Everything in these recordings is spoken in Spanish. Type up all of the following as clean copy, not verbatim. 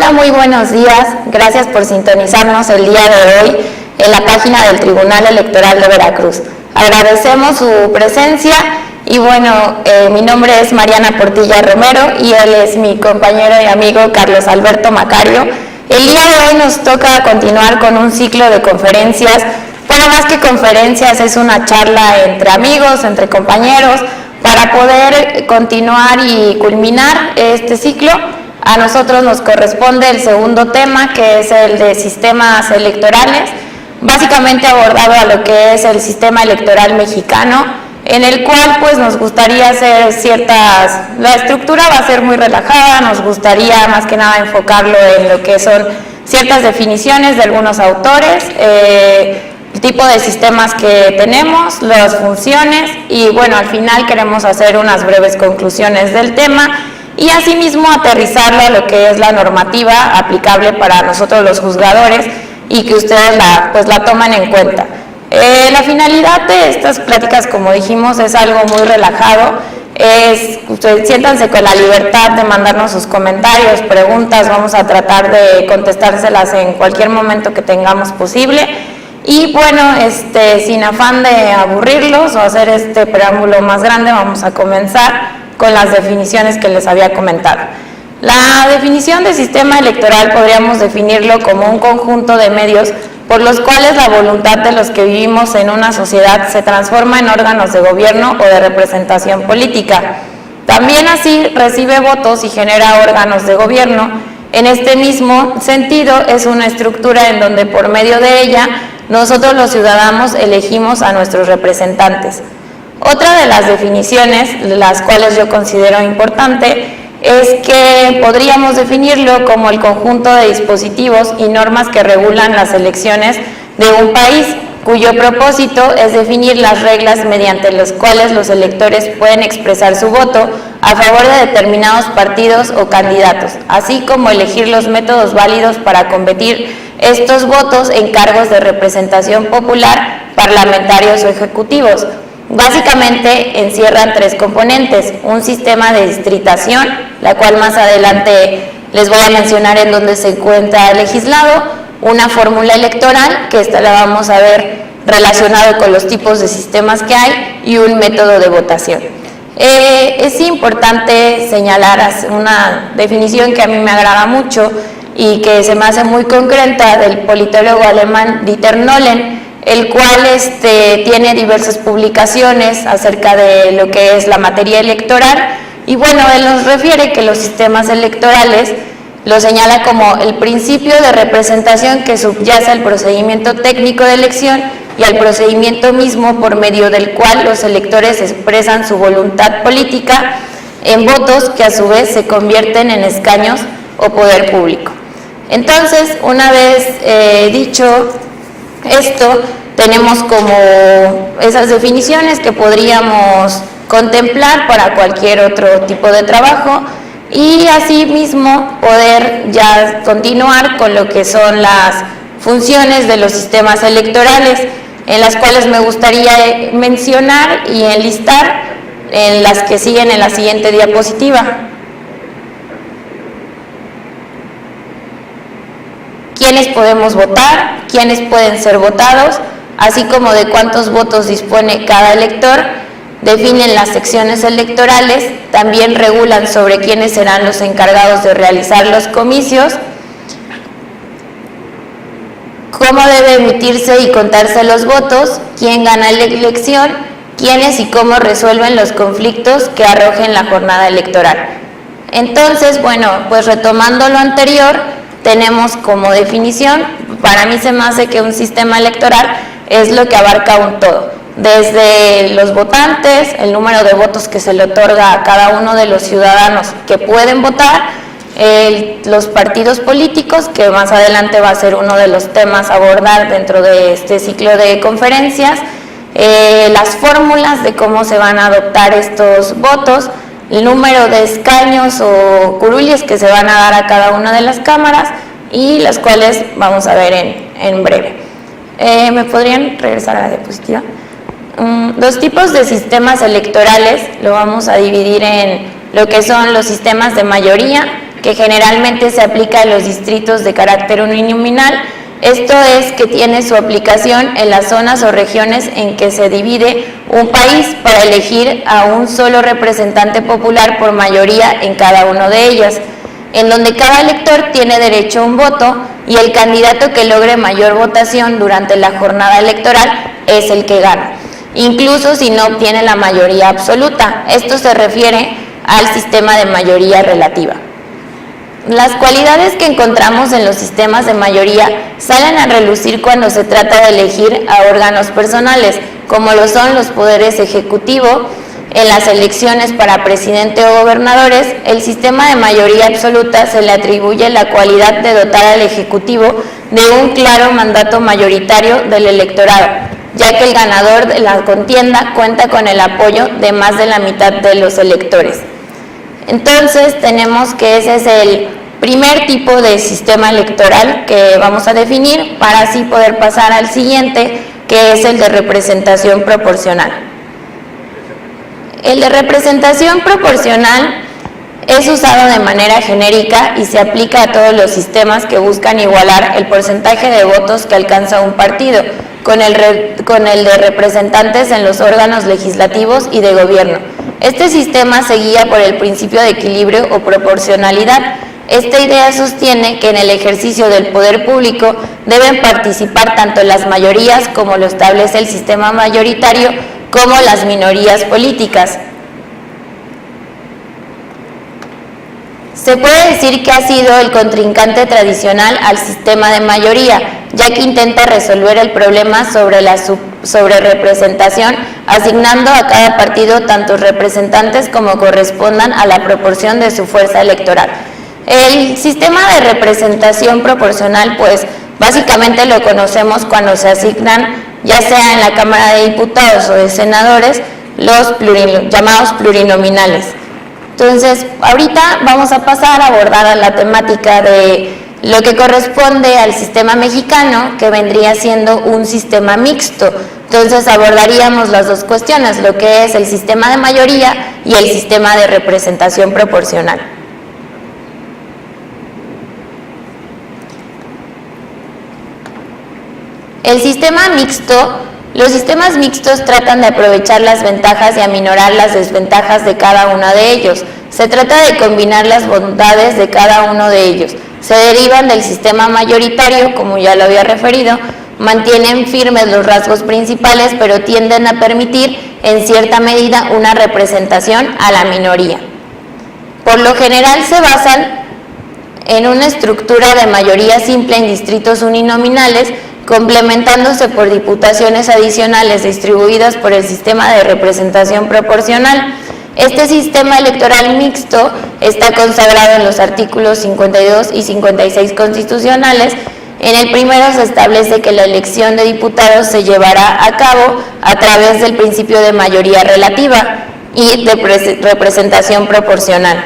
Hola, muy buenos días. Gracias por sintonizarnos el día de hoy en la página del Tribunal Electoral de Veracruz. Agradecemos su presencia y bueno, mi nombre es Mariana Portilla Romero y él es mi compañero y amigo Carlos Alberto Macario. El día de hoy nos toca continuar con un ciclo de conferencias. Bueno, más que conferencias, es una charla entre amigos, entre compañeros, para poder continuar y culminar este ciclo. A nosotros nos corresponde el segundo tema, que es el de sistemas electorales, básicamente abordado a lo que es el sistema electoral mexicano, en el cual pues nos gustaría hacer la estructura va a ser muy relajada, nos gustaría más que nada enfocarlo en lo que son ciertas definiciones de algunos autores, el tipo de sistemas que tenemos, las funciones y bueno, al final queremos hacer unas breves conclusiones del tema y asimismo aterrizarlo a lo que es la normativa aplicable para nosotros los juzgadores y que ustedes la toman en cuenta. La finalidad de estas pláticas, como dijimos, es algo muy relajado, ustedes siéntanse con la libertad de mandarnos sus comentarios, preguntas, vamos a tratar de contestárselas en cualquier momento que tengamos posible. Y bueno, sin afán de aburrirlos o hacer este preámbulo más grande, vamos a comenzar con las definiciones que les había comentado. La definición de sistema electoral podríamos definirlo como un conjunto de medios por los cuales la voluntad de los que vivimos en una sociedad se transforma en órganos de gobierno o de representación política. También así recibe votos y genera órganos de gobierno. En este mismo sentido es una estructura en donde por medio de ella nosotros los ciudadanos elegimos a nuestros representantes. Otra de las definiciones, las cuales yo considero importante, es que podríamos definirlo como el conjunto de dispositivos y normas que regulan las elecciones de un país, cuyo propósito es definir las reglas mediante las cuales los electores pueden expresar su voto a favor de determinados partidos o candidatos, así como elegir los métodos válidos para competir estos votos en cargos de representación popular, parlamentarios o ejecutivos. Básicamente encierran tres componentes: un sistema de distritación, la cual más adelante les voy a mencionar en dónde se encuentra legislado, una fórmula electoral, que esta la vamos a ver relacionado con los tipos de sistemas que hay, y un método de votación. Es importante señalar una definición que a mí me agrada mucho y que se me hace muy concreta del politólogo alemán Dieter Nolen, el cual tiene diversas publicaciones acerca de lo que es la materia electoral y bueno, él nos refiere que los sistemas electorales lo señala como el principio de representación que subyace al procedimiento técnico de elección y al procedimiento mismo por medio del cual los electores expresan su voluntad política en votos que a su vez se convierten en escaños o poder público. Entonces, una vez dicho esto, tenemos como esas definiciones que podríamos contemplar para cualquier otro tipo de trabajo y asimismo poder ya continuar con lo que son las funciones de los sistemas electorales, en las cuales me gustaría mencionar y enlistar en las que siguen en la siguiente diapositiva. ¿Quiénes podemos votar? ¿Quiénes pueden ser votados? Así como de cuántos votos dispone cada elector, definen las secciones electorales, también regulan sobre quiénes serán los encargados de realizar los comicios, cómo debe emitirse y contarse los votos, quién gana la elección, quiénes y cómo resuelven los conflictos que arrojen la jornada electoral. Entonces, bueno, pues retomando lo anterior, tenemos como definición, para mí se me hace que un sistema electoral es lo que abarca un todo, desde los votantes, el número de votos que se le otorga a cada uno de los ciudadanos que pueden votar, los partidos políticos, que más adelante va a ser uno de los temas a abordar dentro de este ciclo de conferencias, las fórmulas de cómo se van a adoptar estos votos, el número de escaños o curules que se van a dar a cada una de las cámaras y las cuales vamos a ver en breve. ¿Me podrían regresar a la diapositiva? Los tipos de sistemas electorales lo vamos a dividir en lo que son los sistemas de mayoría, que generalmente se aplica en los distritos de carácter uninominal. Esto es que tiene su aplicación en las zonas o regiones en que se divide un país para elegir a un solo representante popular por mayoría en cada una de ellas, en donde cada elector tiene derecho a un voto y el candidato que logre mayor votación durante la jornada electoral es el que gana, incluso si no obtiene la mayoría absoluta. Esto se refiere al sistema de mayoría relativa. Las cualidades que encontramos en los sistemas de mayoría salen a relucir cuando se trata de elegir a órganos personales, como lo son los poderes ejecutivo. En las elecciones para presidente o gobernadores, el sistema de mayoría absoluta se le atribuye la cualidad de dotar al Ejecutivo de un claro mandato mayoritario del electorado, ya que el ganador de la contienda cuenta con el apoyo de más de la mitad de los electores. Entonces tenemos que ese es el primer tipo de sistema electoral que vamos a definir para así poder pasar al siguiente, que es el de representación proporcional. El de representación proporcional es usado de manera genérica y se aplica a todos los sistemas que buscan igualar el porcentaje de votos que alcanza un partido con el de representantes en los órganos legislativos y de gobierno. Este sistema se guía por el principio de equilibrio o proporcionalidad. Esta idea sostiene que en el ejercicio del poder público deben participar tanto las mayorías, como lo establece el sistema mayoritario, como las minorías políticas. Se puede decir que ha sido el contrincante tradicional al sistema de mayoría, ya que intenta resolver el problema sobre la sobrerepresentación, asignando a cada partido tantos representantes como correspondan a la proporción de su fuerza electoral. El sistema de representación proporcional, pues básicamente lo conocemos cuando se asignan, ya sea en la Cámara de Diputados o de Senadores, los llamados plurinominales. Entonces, ahorita vamos a pasar a abordar la temática de lo que corresponde al sistema mexicano, que vendría siendo un sistema mixto. Entonces, abordaríamos las dos cuestiones, lo que es el sistema de mayoría y el sistema de representación proporcional. El sistema mixto, los sistemas mixtos tratan de aprovechar las ventajas y aminorar las desventajas de cada uno de ellos. Se trata de combinar las bondades de cada uno de ellos. Se derivan del sistema mayoritario, como ya lo había referido, mantienen firmes los rasgos principales, pero tienden a permitir en cierta medida una representación a la minoría. Por lo general se basan en una estructura de mayoría simple en distritos uninominales, complementándose por diputaciones adicionales distribuidas por el sistema de representación proporcional. Este sistema electoral mixto está consagrado en los artículos 52 y 56 constitucionales. En el primero se establece que la elección de diputados se llevará a cabo a través del principio de mayoría relativa y de representación proporcional.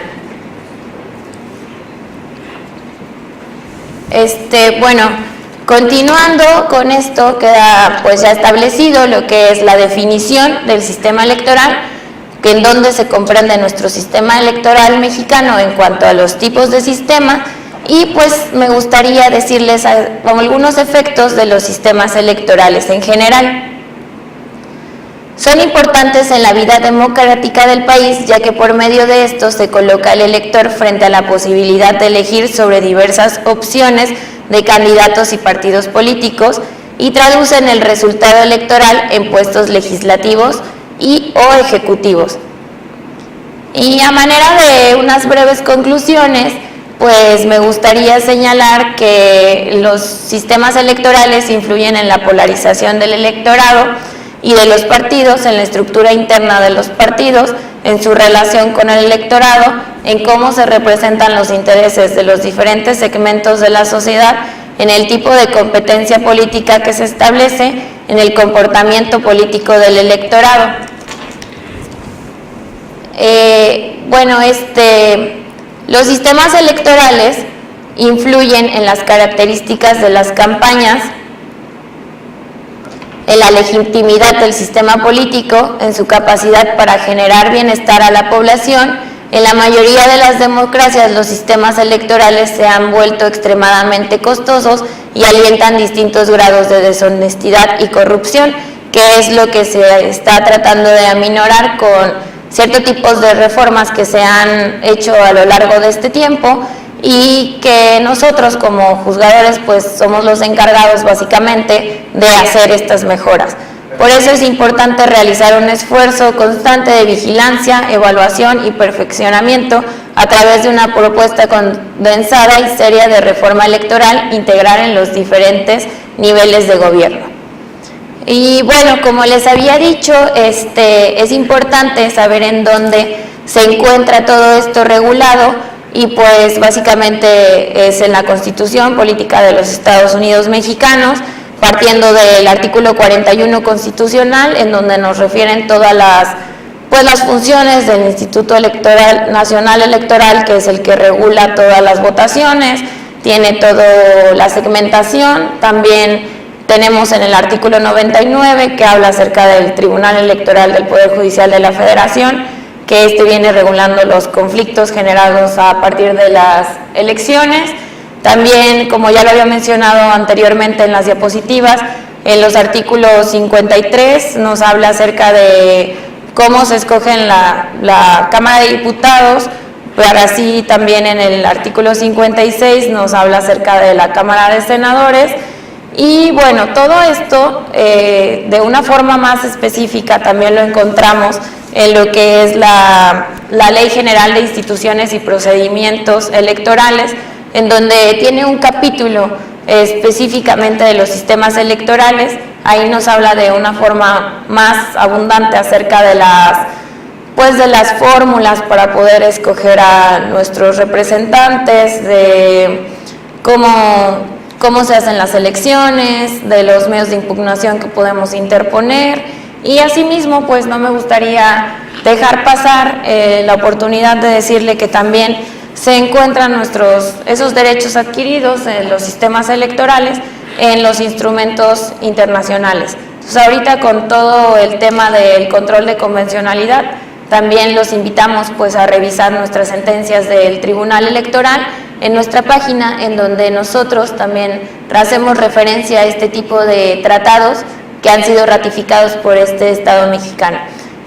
Continuando con esto, queda pues ya establecido lo que es la definición del sistema electoral, que en donde se comprende nuestro sistema electoral mexicano en cuanto a los tipos de sistema, y pues me gustaría decirles algunos efectos de los sistemas electorales en general. Son importantes en la vida democrática del país, ya que por medio de esto se coloca al elector frente a la posibilidad de elegir sobre diversas opciones de candidatos y partidos políticos y traducen el resultado electoral en puestos legislativos o ejecutivos. Y a manera de unas breves conclusiones, pues me gustaría señalar que los sistemas electorales influyen en la polarización del electorado y de los partidos, en la estructura interna de los partidos, en su relación con el electorado, en cómo se representan los intereses de los diferentes segmentos de la sociedad, en el tipo de competencia política que se establece, en el comportamiento político del electorado. Los sistemas electorales influyen en las características de las campañas, en la legitimidad del sistema político, en su capacidad para generar bienestar a la población, En la mayoría de las democracias los sistemas electorales se han vuelto extremadamente costosos y alientan distintos grados de deshonestidad y corrupción, que es lo que se está tratando de aminorar con ciertos tipos de reformas que se han hecho a lo largo de este tiempo, y que nosotros como juzgadores pues somos los encargados básicamente de hacer estas mejoras. Por eso es importante realizar un esfuerzo constante de vigilancia, evaluación y perfeccionamiento a través de una propuesta condensada y seria de reforma electoral integral en los diferentes niveles de gobierno. Y bueno, como les había dicho, es importante saber en dónde se encuentra todo esto regulado, y pues básicamente es en la Constitución Política de los Estados Unidos Mexicanos, partiendo del artículo 41 constitucional, en donde nos refieren todas las funciones del Instituto Nacional Electoral, que es el que regula todas las votaciones, tiene toda la segmentación. También tenemos en el artículo 99, que habla acerca del Tribunal Electoral del Poder Judicial de la Federación, que viene regulando los conflictos generados a partir de las elecciones. También, como ya lo había mencionado anteriormente en las diapositivas, en los artículos 53 nos habla acerca de cómo se escoge en la Cámara de Diputados, pero así también en el artículo 56 nos habla acerca de la Cámara de Senadores. Y bueno, todo esto de una forma más específica también lo encontramos en lo que es la Ley General de Instituciones y Procedimientos Electorales, en donde tiene un capítulo específicamente de los sistemas electorales. Ahí nos habla de una forma más abundante acerca de las fórmulas para poder escoger a nuestros representantes, de cómo se hacen las elecciones, de los medios de impugnación que podemos interponer. Y asimismo, pues no me gustaría dejar pasar la oportunidad de decirle que también se encuentran esos derechos adquiridos en los sistemas electorales en los instrumentos internacionales. Entonces, ahorita con todo el tema del control de convencionalidad, también los invitamos pues a revisar nuestras sentencias del Tribunal Electoral en nuestra página, en donde nosotros también hacemos referencia a este tipo de tratados que han sido ratificados por este Estado mexicano.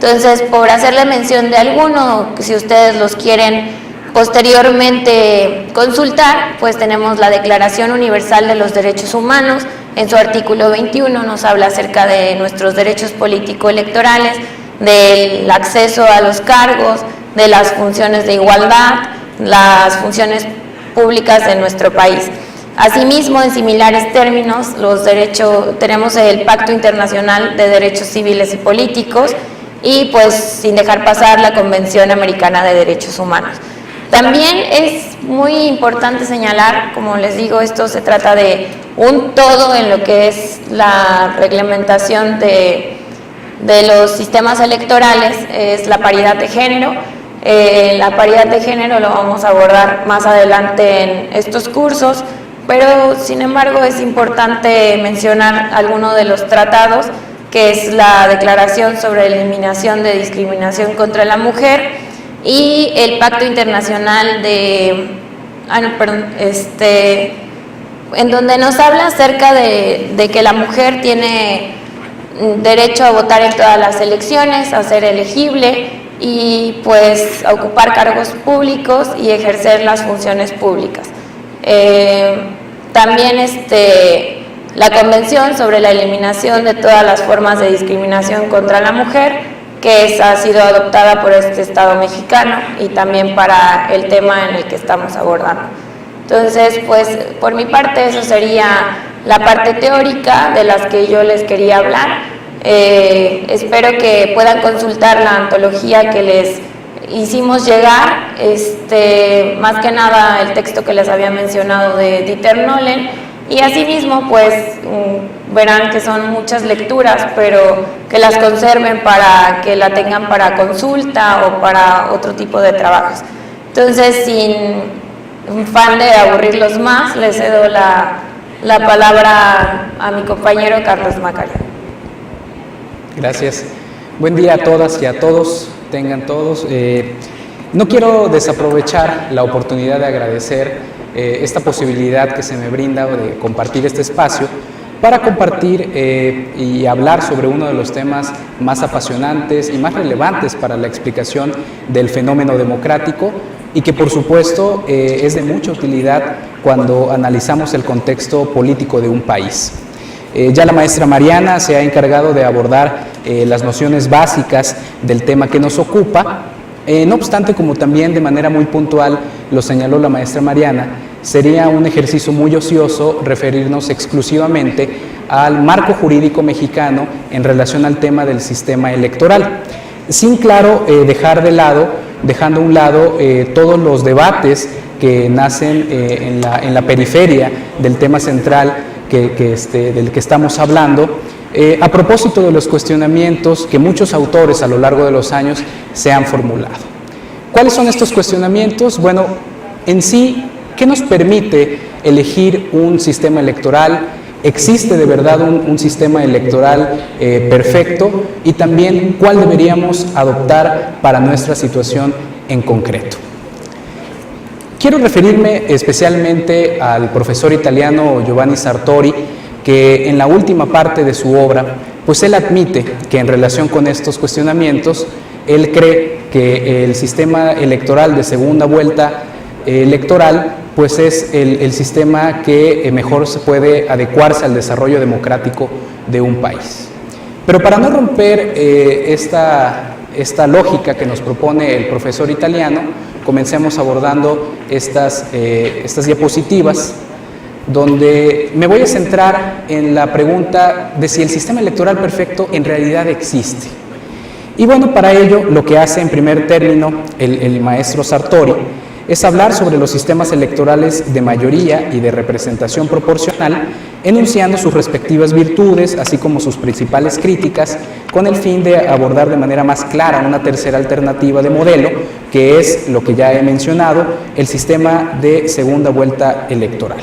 Entonces, por hacerle mención de alguno, si ustedes los quieren posteriormente consultar, pues tenemos la Declaración Universal de los Derechos Humanos. En su artículo 21 nos habla acerca de nuestros derechos político-electorales, del acceso a los cargos, de las funciones de igualdad, las funciones públicas de nuestro país. Asimismo, en similares términos, tenemos el Pacto Internacional de Derechos Civiles y Políticos, y pues sin dejar pasar la Convención Americana de Derechos Humanos. También es muy importante señalar, como les digo, esto se trata de un todo en lo que es la reglamentación de los sistemas electorales, es la paridad de género. La paridad de género lo vamos a abordar más adelante en estos cursos, pero sin embargo es importante mencionar algunos de los tratados, que es la Declaración sobre la Eliminación de Discriminación contra la Mujer y el Pacto Internacional en donde nos habla acerca de que la mujer tiene derecho a votar en todas las elecciones, a ser elegible y pues a ocupar cargos públicos y ejercer las funciones públicas. También la Convención sobre la Eliminación de todas las formas de discriminación contra la mujer, que ha sido adoptada por este Estado mexicano y también para el tema en el que estamos abordando. Entonces, pues por mi parte eso sería la parte teórica de las que yo les quería hablar. Espero que puedan consultar la antología que les hicimos llegar, más que nada el texto que les había mencionado de Dieter Nolen, y asimismo pues verán que son muchas lecturas, pero que las conserven para que la tengan para consulta o para otro tipo de trabajos. Entonces, sin afán de aburrirlos más, les cedo la palabra a mi compañero Carlos Macario. Gracias. Buen día a todas y a todos, tengan todos. No quiero desaprovechar la oportunidad de agradecer esta posibilidad que se me brinda de compartir este espacio para compartir y hablar sobre uno de los temas más apasionantes y más relevantes para la explicación del fenómeno democrático y que por supuesto es de mucha utilidad cuando analizamos el contexto político de un país. Ya la maestra Mariana se ha encargado de abordar las nociones básicas del tema que nos ocupa. No obstante, como también de manera muy puntual lo señaló la maestra Mariana, sería un ejercicio muy ocioso referirnos exclusivamente al marco jurídico mexicano en relación al tema del sistema electoral, sin claro dejando a un lado todos los debates que nacen en la periferia del tema central del que estamos hablando, a propósito de los cuestionamientos que muchos autores a lo largo de los años se han formulado. ¿Cuáles son estos cuestionamientos? Bueno, en sí, ¿qué nos permite elegir un sistema electoral? ¿Existe de verdad un sistema electoral perfecto? Y también, ¿cuál deberíamos adoptar para nuestra situación en concreto? Quiero referirme especialmente al profesor italiano Giovanni Sartori, que en la última parte de su obra, pues él admite que en relación con estos cuestionamientos, él cree que el sistema electoral de segunda vuelta electoral, pues es el sistema que mejor se puede adecuarse al desarrollo democrático de un país. Pero para no romper esta lógica que nos propone el profesor italiano, comencemos abordando estas diapositivas, donde me voy a centrar en la pregunta de si el sistema electoral perfecto en realidad existe. Y bueno, para ello lo que hace en primer término el maestro Sartori es hablar sobre los sistemas electorales de mayoría y de representación proporcional, enunciando sus respectivas virtudes, así como sus principales críticas, con el fin de abordar de manera más clara una tercera alternativa de modelo, que es lo que ya he mencionado, el sistema de segunda vuelta electoral.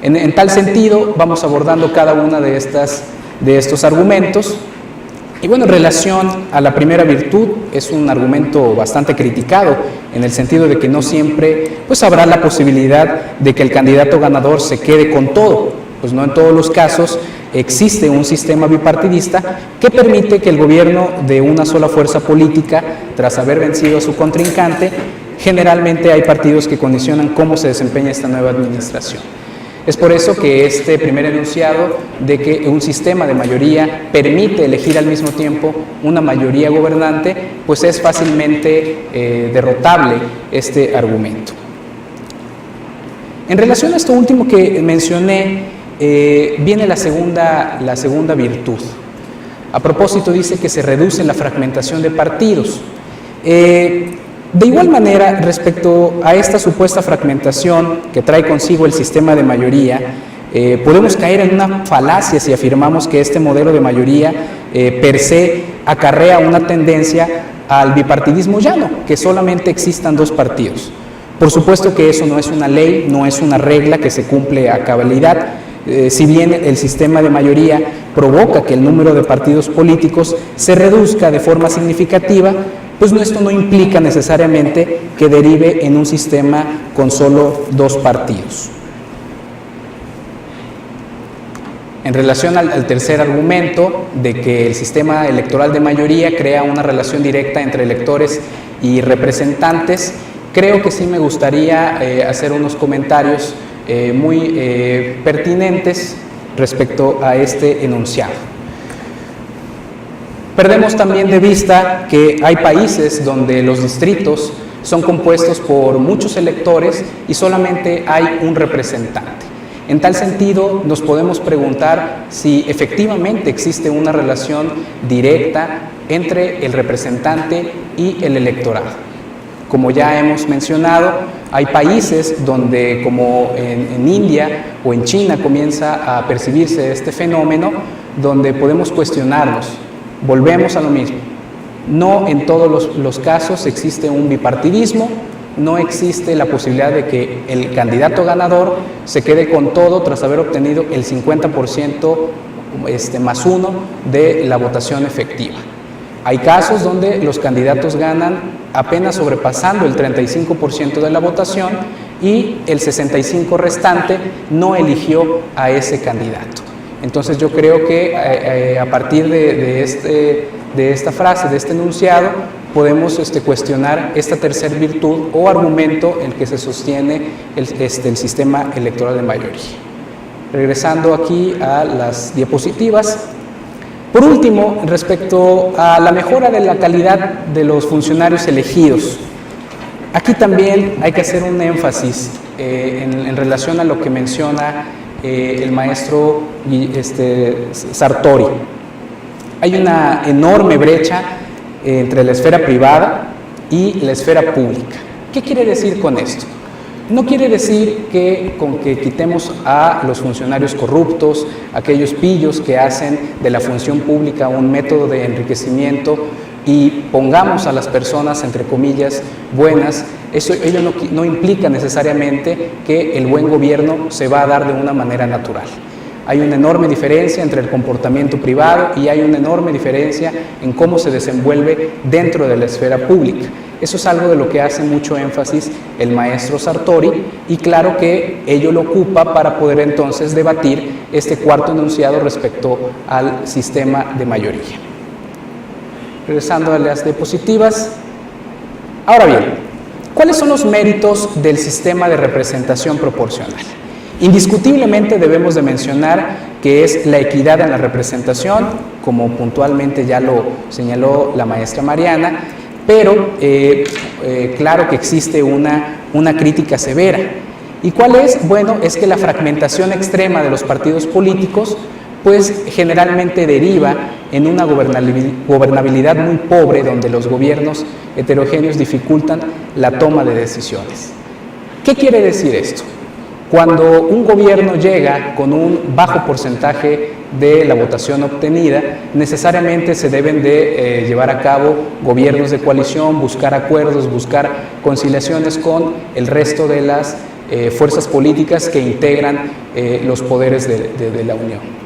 En tal sentido, vamos abordando cada una de estos argumentos. Y bueno, en relación a la primera virtud, es un argumento bastante criticado, en el sentido de que no siempre pues habrá la posibilidad de que el candidato ganador se quede con todo. Pues no en todos los casos existe un sistema bipartidista que permite que el gobierno de una sola fuerza política, tras haber vencido a su contrincante, generalmente hay partidos que condicionan cómo se desempeña esta nueva administración. Es por eso que este primer enunciado de que un sistema de mayoría permite elegir al mismo tiempo una mayoría gobernante, pues es fácilmente derrotable este argumento. En relación a esto último que mencioné, viene la segunda virtud. A propósito, dice que se reduce la fragmentación de partidos. De igual manera, respecto a esta supuesta fragmentación que trae consigo el sistema de mayoría, podemos caer en una falacia si afirmamos que este modelo de mayoría per se acarrea una tendencia al bipartidismo llano, que solamente existan dos partidos. Por supuesto que eso no es una ley, no es una regla que se cumple a cabalidad. Si bien el sistema de mayoría provoca que el número de partidos políticos se reduzca de forma significativa, pues esto no implica necesariamente que derive en un sistema con solo dos partidos. En relación al tercer argumento de que el sistema electoral de mayoría crea una relación directa entre electores y representantes, creo que sí me gustaría hacer unos comentarios muy pertinentes respecto a este enunciado. Perdemos también de vista que hay países donde los distritos son compuestos por muchos electores y solamente hay un representante. En tal sentido, nos podemos preguntar si efectivamente existe una relación directa entre el representante y el electorado. Como ya hemos mencionado, hay países donde, como en India o en China, comienza a percibirse este fenómeno, donde podemos cuestionarnos. Volvemos a lo mismo. No en todos los casos existe un bipartidismo, no existe la posibilidad de que el candidato ganador se quede con todo tras haber obtenido el 50% más 1 de la votación efectiva. Hay casos donde los candidatos ganan apenas sobrepasando el 35% de la votación y el 65% restante no eligió a ese candidato. Entonces yo creo que a partir de esta frase, de este enunciado, podemos cuestionar esta tercera virtud o argumento en que se sostiene el sistema electoral de mayoría. Regresando aquí a las diapositivas. Por último, respecto a la mejora de la calidad de los funcionarios elegidos, aquí también hay que hacer un énfasis en relación a lo que menciona el maestro Sartori. Hay una enorme brecha entre la esfera privada y la esfera pública. ¿Qué quiere decir con esto? No quiere decir que con que quitemos a los funcionarios corruptos, aquellos pillos que hacen de la función pública un método de enriquecimiento y pongamos a las personas, entre comillas, buenas, ello no implica necesariamente que el buen gobierno se va a dar de una manera natural. Hay una enorme diferencia entre el comportamiento privado y hay una enorme diferencia en cómo se desenvuelve dentro de la esfera pública. Eso es algo de lo que hace mucho énfasis el maestro Sartori y claro que ello lo ocupa para poder entonces debatir este cuarto enunciado respecto al sistema de mayoría. Regresando a las diapositivas. Ahora bien, ¿cuáles son los méritos del sistema de representación proporcional? Indiscutiblemente debemos de mencionar que es la equidad en la representación, como puntualmente ya lo señaló la maestra Mariana, pero claro que existe una crítica severa. ¿Y cuál es? Bueno, es que la fragmentación extrema de los partidos políticos pues generalmente deriva en una gobernabilidad muy pobre donde los gobiernos heterogéneos dificultan la toma de decisiones. ¿Qué quiere decir esto? Cuando un gobierno llega con un bajo porcentaje de la votación obtenida, necesariamente se deben de llevar a cabo gobiernos de coalición, buscar acuerdos, buscar conciliaciones con el resto de las fuerzas políticas que integran los poderes de la Unión.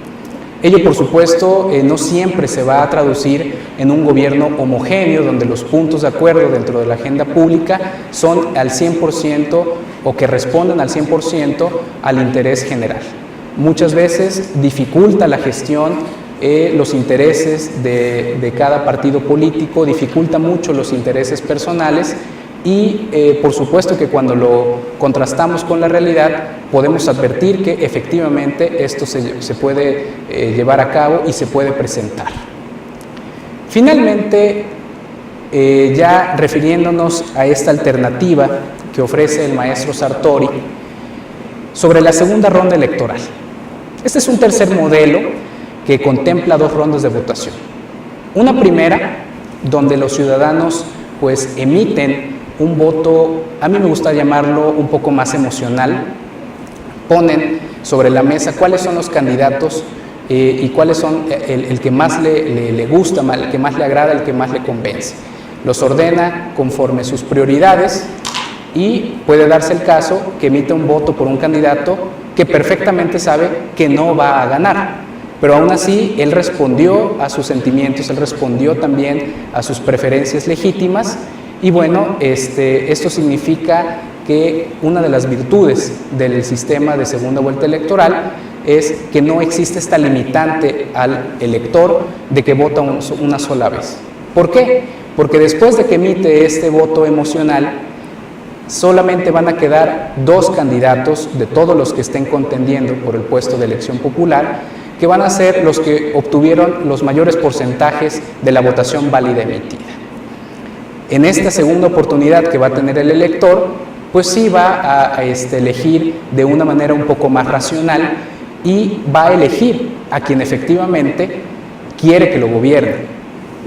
Ello, por supuesto, no siempre se va a traducir en un gobierno homogéneo, donde los puntos de acuerdo dentro de la agenda pública son al 100% o que responden al 100% al interés general. Muchas veces dificulta la gestión los intereses de cada partido político, dificulta mucho los intereses personales y por supuesto que cuando lo contrastamos con la realidad podemos advertir que efectivamente esto se puede llevar a cabo y se puede presentar. Finalmente, ya refiriéndonos a esta alternativa que ofrece el maestro Sartori sobre la segunda ronda electoral. Este es un tercer modelo que contempla dos rondas de votación. Una primera, donde los ciudadanos pues emiten un voto, a mí me gusta llamarlo un poco más emocional, ponen sobre la mesa cuáles son los candidatos y cuáles son el que más le gusta, el que más le agrada, el que más le convence. Los ordena conforme sus prioridades y puede darse el caso que emite un voto por un candidato que perfectamente sabe que no va a ganar, pero aún así él respondió a sus sentimientos, él respondió también a sus preferencias legítimas. Y bueno, esto significa que una de las virtudes del sistema de segunda vuelta electoral es que no existe esta limitante al elector de que vota una sola vez. ¿Por qué? Porque después de que emite este voto emocional, solamente van a quedar dos candidatos de todos los que estén contendiendo por el puesto de elección popular, que van a ser los que obtuvieron los mayores porcentajes de la votación válida emitida. En esta segunda oportunidad que va a tener el elector, pues sí va a elegir de una manera un poco más racional y va a elegir a quien efectivamente quiere que lo gobierne.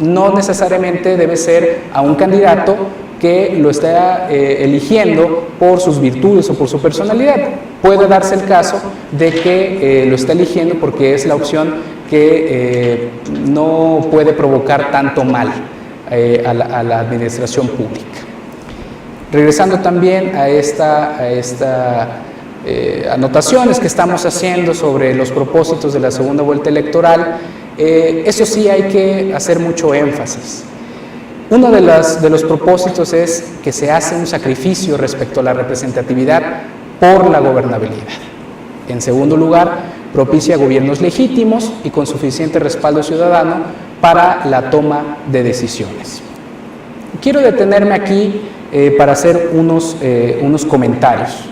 No necesariamente debe ser a un candidato que lo está eligiendo por sus virtudes o por su personalidad. Puede darse el caso de que lo está eligiendo porque es la opción que no puede provocar tanto mal a la administración pública. Regresando también a esta anotaciones que estamos haciendo sobre los propósitos de la segunda vuelta electoral, Eso sí hay que hacer mucho énfasis. Uno de los propósitos es que se hace un sacrificio respecto a la representatividad por la gobernabilidad. En segundo lugar, propicia gobiernos legítimos y con suficiente respaldo ciudadano para la toma de decisiones. Quiero detenerme aquí para hacer unos comentarios.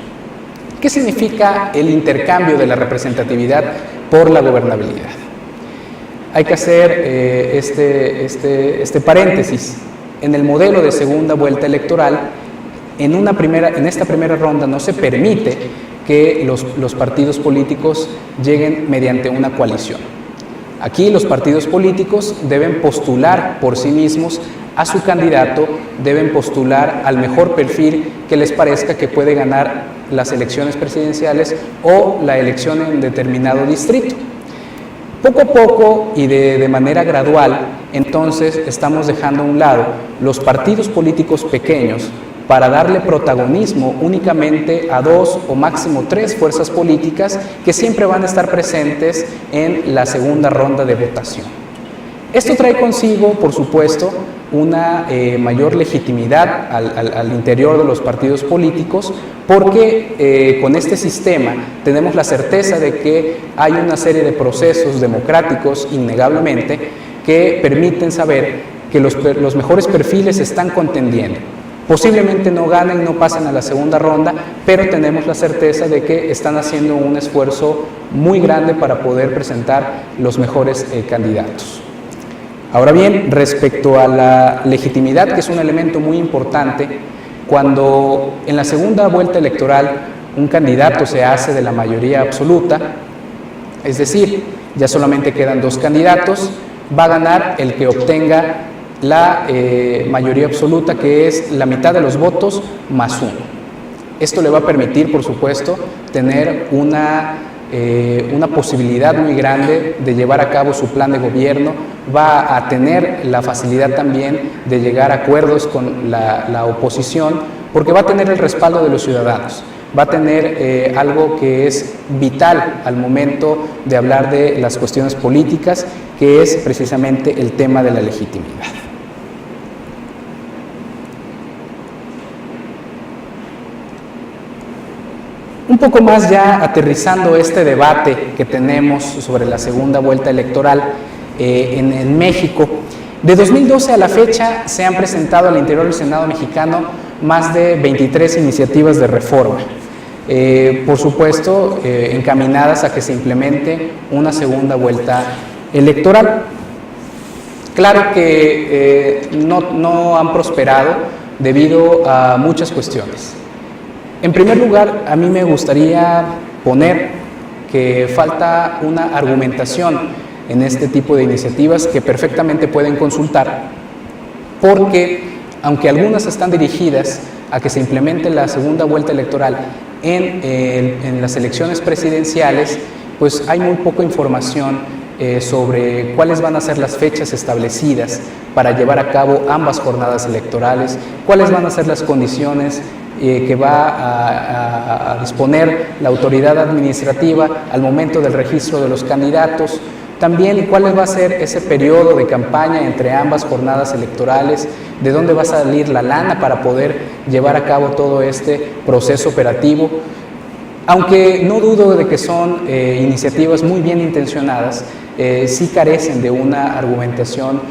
¿Qué significa el intercambio de la representatividad por la gobernabilidad? Hay que hacer este paréntesis. En el modelo de segunda vuelta electoral, en esta primera ronda no se permite que los partidos políticos lleguen mediante una coalición. Aquí los partidos políticos deben postular por sí mismos a su candidato, deben postular al mejor perfil que les parezca que puede ganar las elecciones presidenciales o la elección en determinado distrito. Poco a poco y de manera gradual, entonces estamos dejando a un lado los partidos políticos pequeños para darle protagonismo únicamente a 2 o máximo 3 fuerzas políticas que siempre van a estar presentes en la segunda ronda de votación. Esto trae consigo, por supuesto, una mayor legitimidad al interior de los partidos políticos, porque con este sistema tenemos la certeza de que hay una serie de procesos democráticos, innegablemente, que permiten saber que los mejores perfiles están contendiendo. Posiblemente no ganen, no pasen a la segunda ronda, pero tenemos la certeza de que están haciendo un esfuerzo muy grande para poder presentar los mejores candidatos. Ahora bien, respecto a la legitimidad, que es un elemento muy importante, cuando en la segunda vuelta electoral un candidato se hace de la mayoría absoluta, es decir, ya solamente quedan 2 candidatos, va a ganar el que obtenga la mayoría absoluta, que es la mitad de los votos más 1. Esto le va a permitir, por supuesto, tener una posibilidad muy grande de llevar a cabo su plan de gobierno, va a tener la facilidad también de llegar a acuerdos con la oposición, porque va a tener el respaldo de los ciudadanos, va a tener algo que es vital al momento de hablar de las cuestiones políticas, que es precisamente el tema de la legitimidad. Un poco más ya aterrizando este debate que tenemos sobre la segunda vuelta electoral en México. De 2012 a la fecha se han presentado al interior del Senado mexicano más de 23 iniciativas de reforma, por supuesto encaminadas a que se implemente una segunda vuelta electoral. Claro que no han prosperado debido a muchas cuestiones. En primer lugar, a mí me gustaría poner que falta una argumentación en este tipo de iniciativas que perfectamente pueden consultar, porque aunque algunas están dirigidas a que se implemente la segunda vuelta electoral en las elecciones presidenciales, pues hay muy poca información sobre cuáles van a ser las fechas establecidas para llevar a cabo ambas jornadas electorales, cuáles van a ser las condiciones que va a disponer la autoridad administrativa al momento del registro de los candidatos, también cuál va a ser ese periodo de campaña entre ambas jornadas electorales, de dónde va a salir la lana para poder llevar a cabo todo este proceso operativo. Aunque no dudo de que son iniciativas muy bien intencionadas, sí carecen de una argumentación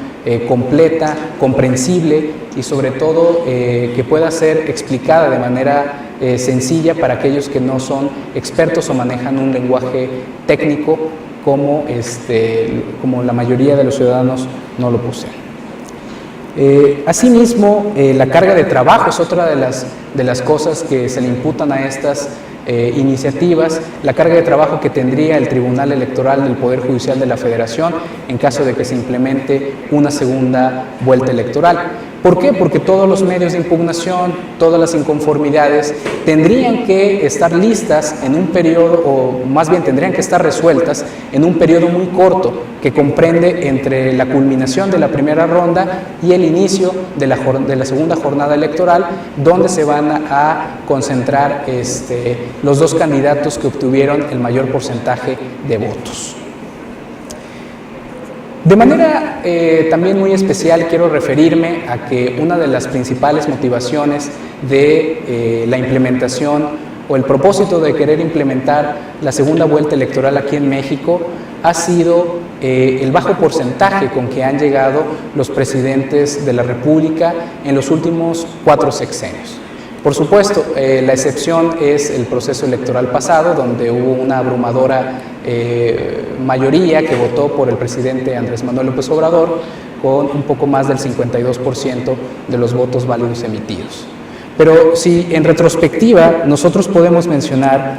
completa, comprensible y sobre todo que pueda ser explicada de manera sencilla para aquellos que no son expertos o manejan un lenguaje técnico como la mayoría de los ciudadanos no lo poseen. Asimismo, la carga de trabajo es otra de las cosas que se le imputan a estas iniciativas, la carga de trabajo que tendría el Tribunal Electoral del Poder Judicial de la Federación en caso de que se implemente una segunda vuelta electoral. ¿Por qué? Porque todos los medios de impugnación, todas las inconformidades tendrían que estar listas en un periodo, o más bien tendrían que estar resueltas en un periodo muy corto que comprende entre la culminación de la primera ronda y el inicio de la segunda jornada electoral, donde se van a concentrar los 2 candidatos que obtuvieron el mayor porcentaje de votos. De manera también muy especial quiero referirme a que una de las principales motivaciones de la implementación o el propósito de querer implementar la segunda vuelta electoral aquí en México ha sido el bajo porcentaje con que han llegado los presidentes de la República en los últimos 4 sexenios. Por supuesto, la excepción es el proceso electoral pasado, donde hubo una abrumadora mayoría que votó por el presidente Andrés Manuel López Obrador, con un poco más del 52% de los votos válidos emitidos. Pero si en retrospectiva nosotros podemos mencionar,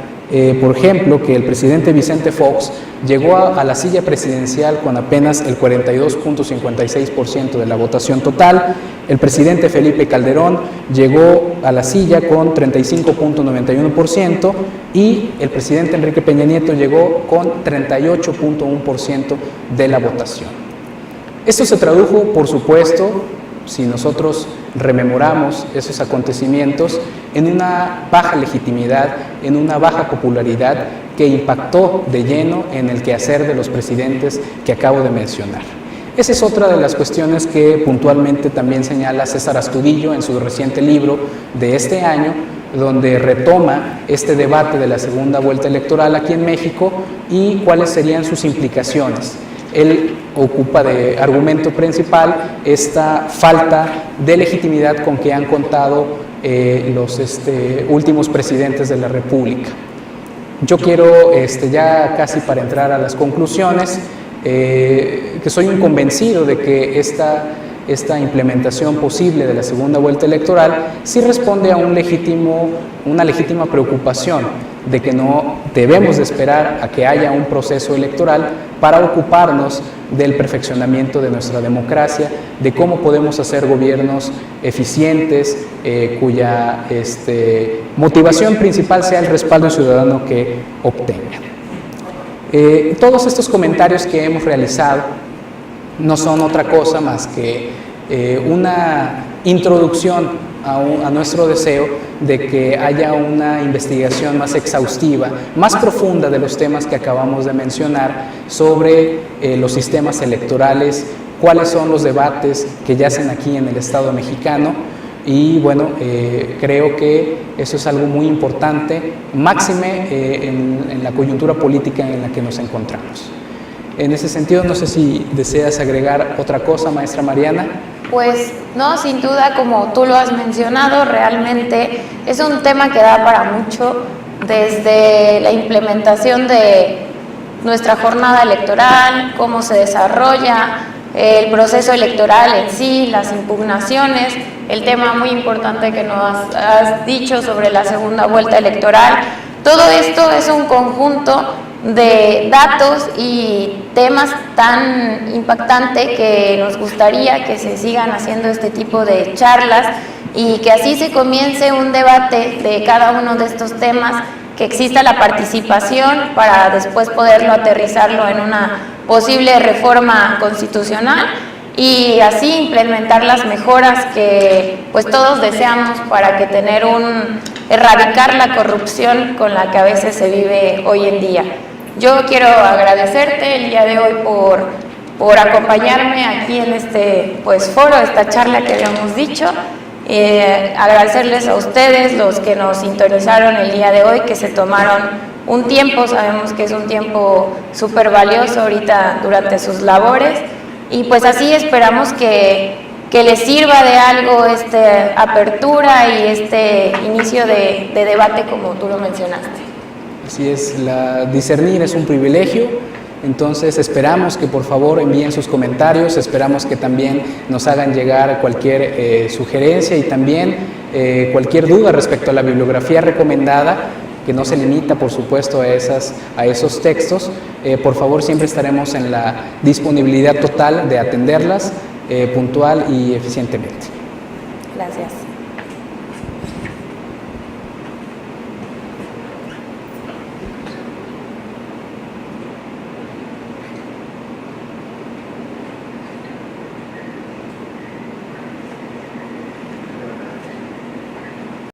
por ejemplo, que el presidente Vicente Fox llegó a la silla presidencial con apenas el 42.56% de la votación total, el presidente Felipe Calderón llegó a la silla con 35.91% y el presidente Enrique Peña Nieto llegó con 38.1% de la votación. Esto se tradujo, por supuesto, si nosotros rememoramos esos acontecimientos, en una baja legitimidad, en una baja popularidad que impactó de lleno en el quehacer de los presidentes que acabo de mencionar. Esa es otra de las cuestiones que puntualmente también señala César Astudillo en su reciente libro de este año, donde retoma este debate de la segunda vuelta electoral aquí en México y cuáles serían sus implicaciones. Él ocupa de argumento principal esta falta de legitimidad con que han contado los últimos presidentes de la República. Yo quiero, ya casi para entrar a las conclusiones, que soy un convencido de que esta implementación posible de la segunda vuelta electoral sí responde a una legítima preocupación de que no debemos de esperar a que haya un proceso electoral para ocuparnos del perfeccionamiento de nuestra democracia, de cómo podemos hacer gobiernos eficientes, cuya motivación principal sea el respaldo ciudadano que obtengan. Todos estos comentarios que hemos realizado no son otra cosa más que una introducción a nuestro deseo de que haya una investigación más exhaustiva, más profunda de los temas que acabamos de mencionar sobre los sistemas electorales, cuáles son los debates que yacen aquí en el Estado mexicano y bueno, creo que eso es algo muy importante, máxime en la coyuntura política en la que nos encontramos. En ese sentido, no sé si deseas agregar otra cosa, maestra Mariana. Pues no, sin duda, como tú lo has mencionado, realmente es un tema que da para mucho, desde la implementación de nuestra jornada electoral, cómo se desarrolla el proceso electoral en sí, las impugnaciones, el tema muy importante que nos has dicho sobre la segunda vuelta electoral. Todo esto es un conjunto de datos y temas tan impactantes que nos gustaría que se sigan haciendo este tipo de charlas y que así se comience un debate de cada uno de estos temas, que exista la participación para después poderlo aterrizarlo en una posible reforma constitucional y así implementar las mejoras que pues todos deseamos para que erradicar la corrupción con la que a veces se vive hoy en día. Yo quiero agradecerte el día de hoy por acompañarme aquí en este foro, esta charla que habíamos dicho. Agradecerles a ustedes, los que nos sintonizaron el día de hoy, que se tomaron un tiempo, sabemos que es un tiempo súper valioso ahorita durante sus labores, y pues así esperamos que les sirva de algo esta apertura y este inicio de debate como tú lo mencionaste. Así es, discernir es un privilegio, entonces esperamos que por favor envíen sus comentarios, esperamos que también nos hagan llegar cualquier sugerencia y también cualquier duda respecto a la bibliografía recomendada, que no se limita por supuesto a esos textos. Por favor, siempre estaremos en la disponibilidad total de atenderlas puntual y eficientemente. Gracias.